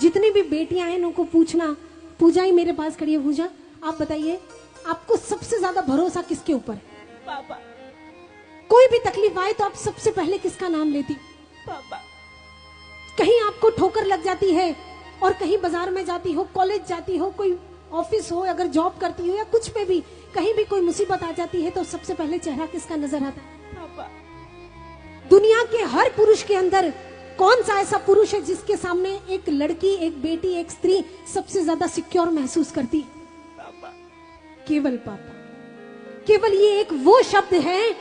जितनी भी बेटियां हैं उनको पूछना, पूजा ही मेरे पास खड़ी है, पूजा आप बताइए आपको सबसे ज्यादा भरोसा किसके ऊपर है? पापा। कोई भी तकलीफ आए तो आप सबसे पहले किसका नाम लेती? पापा। कहीं आपको ठोकर लग जाती है और कहीं बाजार में जाती हो, कॉलेज जाती हो, कोई ऑफिस हो, अगर जॉब करती हो या कुछ पे भी कहीं भी कोई मुसीबत आ जाती है तो सबसे पहले चेहरा किसका नजर आता है? पापा। दुनिया के हर पुरुष के अंदर कौन सा ऐसा पुरुष है जिसके सामने एक लड़की, एक बेटी, एक स्त्री सबसे ज्यादा सिक्योर महसूस करती? पापा। केवल पापा। केवल ये एक वो शब्द है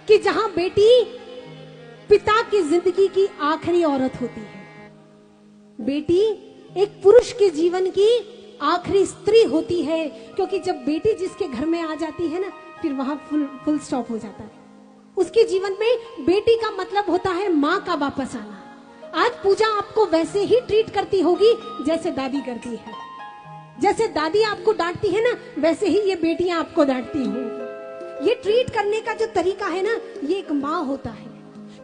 कि जहां बेटी पिता की जिंदगी की आखिरी औरत होती है। बेटी एक पुरुष के जीवन की आखिरी स्त्री होती है, क्योंकि जब बेटी जिसके घर में आ जाती है ना, फिर वहां फुल स्टॉप हो जाता है। उसके जीवन में बेटी का मतलब होता है माँ का वापस आना। आज पूजा आपको वैसे ही ट्रीट करती होगी जैसे दादी करती है। जैसे दादी आपको डांटती है ना, वैसे ही ये बेटियां आपको डांटती होंगी। ये ट्रीट करने का जो तरीका है ना, ये एक माँ होता है,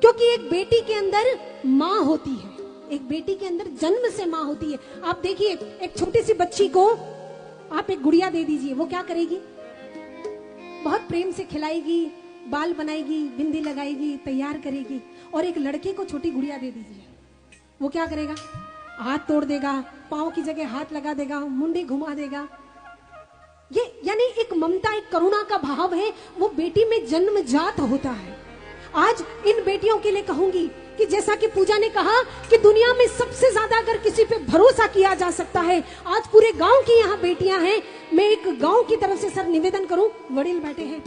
क्योंकि एक बेटी के अंदर माँ होती है, एक बेटी के अंदर जन्म से माँ होती है। आप देखिए, एक छोटी सी बच्ची को आप एक गुड़िया दे दीजिए, वो क्या करेगी? बहुत प्रेम से खिलाएगी, बाल बनाएगी, बिंदी लगाएगी, तैयार करेगी। और एक लड़के को छोटी गुड़िया दे दीजिए, वो क्या करेगा? हाथ तोड़ देगा, पाँव की जगह हाथ लगा देगा, मुंडी घुमा देगा। ये यानी एक ममता, एक करुणा का भाव है, वो बेटी में जन्मजात होता है। आज इन बेटियों के लिए कहूंगी कि जैसा कि पूजा ने कहा कि दुनिया में सबसे ज्यादा अगर किसी पे भरोसा किया जा सकता है, आज पूरे गांव की यहाँ बेटियां हैं। मैं एक गांव की तरफ से सर निवेदन करूं, वडील बैठे हैं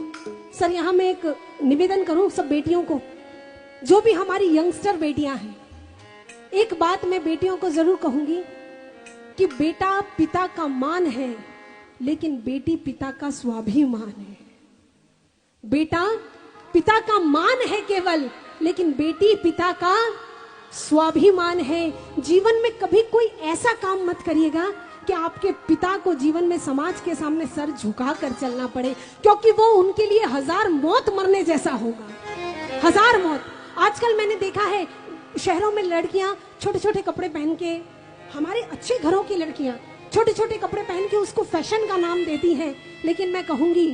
सर, यहाँ मैं एक निवेदन करूं सब बेटियों को, जो भी हमारी यंगस्टर बेटियां हैं, एक बात मैं बेटियों को जरूर कहूंगी कि बेटा पिता का मान है, लेकिन बेटी पिता का स्वाभिमान है। बेटा पिता का मान है केवल, लेकिन बेटी पिता का स्वाभिमान है। जीवन में कभी कोई ऐसा काम मत करिएगा कि आपके पिता को जीवन में समाज के सामने सर झुका कर चलना पड़े, क्योंकि वो उनके लिए 1000 मौत मरने जैसा होगा। 1000 मौत। आजकल मैंने देखा है शहरों में लड़कियां छोटे छोटे कपड़े पहन के, हमारे अच्छे घरों की लड़कियां छोटे छोटे कपड़े पहन के उसको फैशन का नाम देती हैं, लेकिन मैं कहूंगी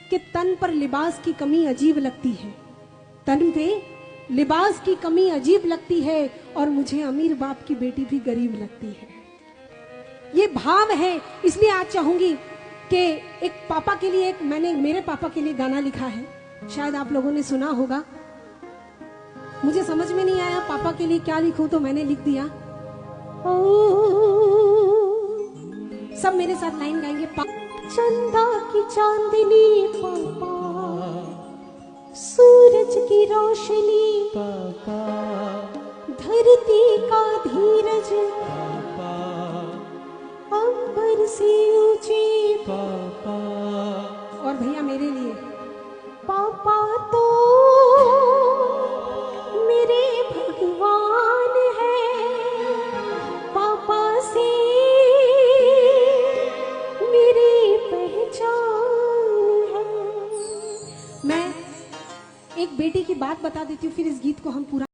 कि तन पर लिबास की कमी अजीब लगती है, तन पे लिबास की कमी अजीब लगती है, और मुझे अमीर बाप की बेटी भी गरीब लगती है। ये भाव है। इसलिए आज चाहूंगी कि एक पापा के लिए, एक मैंने मेरे पापा के लिए गाना लिखा है, शायद आप लोगों ने सुना होगा। मुझे समझ में नहीं आया पापा के लिए क्या लिखूं, तो मैंने लिख दिया। सब मेरे साथ लाइन गाएंगे। चंदा की चांदनी पापा, सूरज की रोशनी पापा, धरती का धीरज पापा, अंबर से ऊंची पापा, और भैया मेरे लिए पापा तो मेरे भगवान है, पापा से मेरी पहचान है। मैं एक बेटी की बात बता देती हूँ, फिर इस गीत को हम पूरा